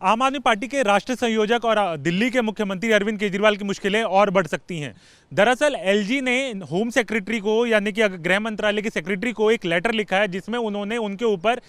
आम आदमी पार्टी के राष्ट्रीय संयोजक और दिल्ली के मुख्यमंत्री अरविंद केजरीवाल की मुश्किलें और बढ़ सकती हैं। दरअसल एलजी ने होम सेक्रेटरी को यानी कि गृह मंत्रालय के सेक्रेटरी को एक लेटर लिखा है जिसमें उन्होंने उनके ऊपर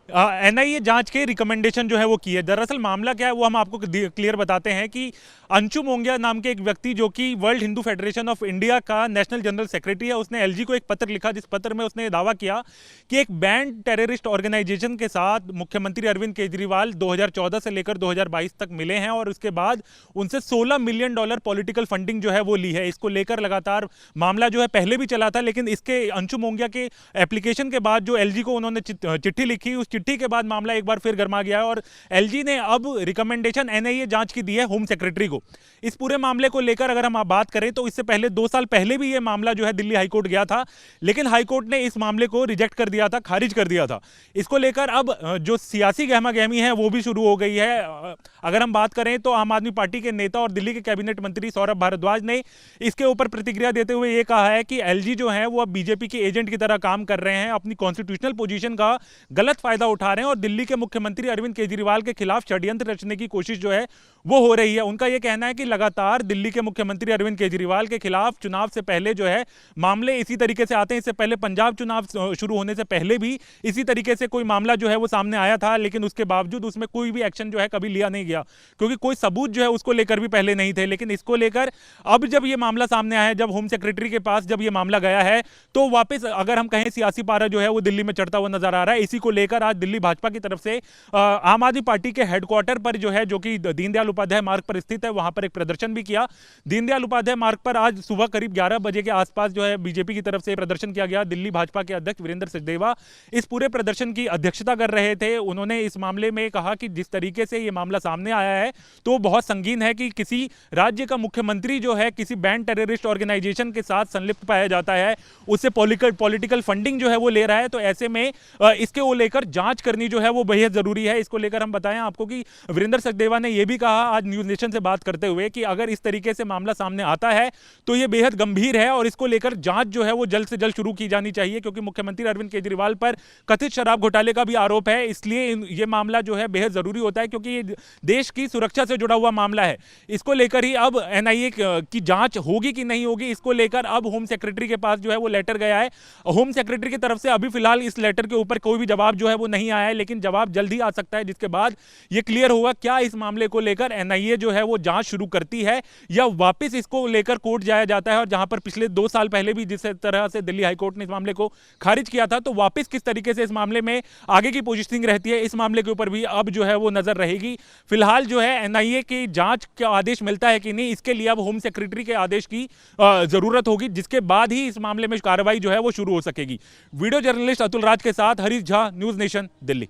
एनआईए जांच के रिकमेंडेशन जो है वो की है। दरअसल मामला क्या है वो हम आपको क्लियर बताते हैं कि अंशु मोंगिया नाम के एक व्यक्ति जो कि world Hindu federation of India का नेशनल जनरल सेक्रेटरी है, उसने एलजी को एक पत्र लिखा जिस पत्र में उसने दावा किया कि एक बैंड टेररिस्ट ऑर्गेनाइजेशन के साथ मुख्यमंत्री अरविंद केजरीवाल 2014 से लेकर 2022 तक मिले हैं और उसके बाद उनसे $16 मिलियन पॉलिटिकल फंडिंग जो है वो ली है। इसको लेकर लगातार मामला जो है पहले भी चला था, लेकिन इसके अंशु मोंगिया के एप्लीकेशन के बाद जो एलजी को उन्होंने चिट्ठी लिखी, उस चिट्ठी के बाद मामला एक बार फिर गर्मा गया है और एलजी ने अब रिकमेंडेशन एनआईए जांच की दी है होम सेक्रेटरी को। इस पूरे मामले को लेकर अगर हम बात करें तो इससे पहले 2 साल पहले भी यह मामला जो है दिल्ली हाईकोर्ट गया था, लेकिन हाईकोर्ट ने इस मामले को रिजेक्ट कर दिया था, खारिज कर दिया था। इसको लेकर अब जो सियासी गहमा गहमी है वो भी शुरू हो गई है। अगर हम बात करें तो आम आदमी पार्टी के नेता और दिल्ली के कैबिनेट मंत्री सौरभ भारद्वाज ने इसके ऊपर प्रतिक्रिया देते हुए यह कहा है कि एलजी जो है वो अब बीजेपी के एजेंट की तरह काम कर रहे हैं, अपनी कॉन्स्टिट्यूशनल पोजीशन का गलत फायदा उठा रहे हैं और दिल्ली के मुख्यमंत्री अरविंद केजरीवाल के खिलाफ षड्यंत्र रचने की कोशिश जो है वो हो रही है। उनका यह कहना है कि लगातार दिल्ली के मुख्यमंत्री अरविंद केजरीवाल के खिलाफ चुनाव से पहले जो है मामले इसी तरीके से आते हैं। इससे पहले पंजाब चुनाव शुरू होने से पहले भी इसी तरीके से कोई मामला जो है वो सामने आया था, लेकिन उसके बावजूद उसमें कोई भी एक्शन जो है कभी लिया नहीं गया क्योंकि कोई सबूत जो है उसको लेकर भी पहले नहीं थे। लेकिन इसको लेकर अब जब ये मामला सामने आया है, जब होम सेक्रेटरी के पास जब ये मामला गया है, तो वापस अगर हम कहें सियासी पारा जो है वो दिल्ली में चढ़ता हुआ नजर आ रहा है। इसी को लेकर आज दिल्ली भाजपा की तरफ से आम आदमी पार्टी के हेडक्वार्टर पर जो है, जो कि दीनदयाल उपाध्याय मार्ग पर स्थित है, वहां पर एक प्रदर्शन भी किया। दीनदयाल उपाध्याय मार्ग पर आज सुबह करीब 11 बजे के आसपास जो है बीजेपी की तरफ से प्रदर्शन किया गया। दिल्ली भाजपा के अध्यक्ष वीरेंद्र सचदेवा इस पूरे प्रदर्शन की अध्यक्षता कर रहे थे। उन्होंने इस मामले में कहा कि जिस तरीके से यह मामला सामने आया है तो बहुत संगीन है कि किसी राज्य का मुख्यमंत्री जो है किसी बैंड टेररिस्ट ऑर्गेनाइजेशन के साथ संलिप्त पाया जाता है, उससे पॉलिटिकल फंडिंग जो है वो ले रहा है। तो ऐसे में इसके लेकर जांच करनी जो है वो बेहद जरूरी है। इसको लेकर हम बताएं आपको कि वीरेंद्र सचदेवा ने यह भी कहा आज न्यूज नेशन से बात करते हुए कि अगर इस तरीके से मामला सामने आता है तो यह बेहद गंभीर है और इसको लेकर जांच जो है वो जल्द से जल्द शुरू की जानी चाहिए, क्योंकि मुख्यमंत्री अरविंद केजरीवाल पर कथित शराब घोटाले का भी आरोप है। इसलिए यह मामला जो है बेहद जरूरी होता है क्योंकि ये देश की सुरक्षा से जुड़ा हुआ मामला है। इसको लेकर ही अब एनआईए की जांच होगी कि नहीं होगी, इसको लेकर अब होम सेक्रेटरी के पास जो है वो लेटर गया है। होम सेक्रेटरी की तरफ से अभी फिलहाल इस लेटर के ऊपर कोई भी जवाब जो है वो नहीं आया है, लेकिन जवाब जल्द ही आ सकता है, जिसके बाद ये क्लियर होगा क्या इस मामले को लेकर एनआईए जो है वो जांच शुरू करती है या वापस इसको लेकर कोर्ट जाया जाता है। और जहां पर पिछले 2 साल पहले भी जिस तरह से दिल्ली हाईकोर्ट ने इस मामले को खारिज किया था, तो वापस किस तरीके से इस मामले में आगे की पोजीशनिंग रहती है, इस मामले के ऊपर भी अब जो है वो नजर रहेगी। फिलहाल जो है एनआईए की जांच का आदेश मिलता है कि नहीं, इसके लिए अब होम सेक्रेटरी के आदेश की जरूरत होगी, जिसके बाद ही इस मामले में कार्रवाई जो है वो शुरू हो सकेगी। वीडियो जर्नलिस्ट अतुल राज के साथ हरीश झा, न्यूज नेशन, दिल्ली।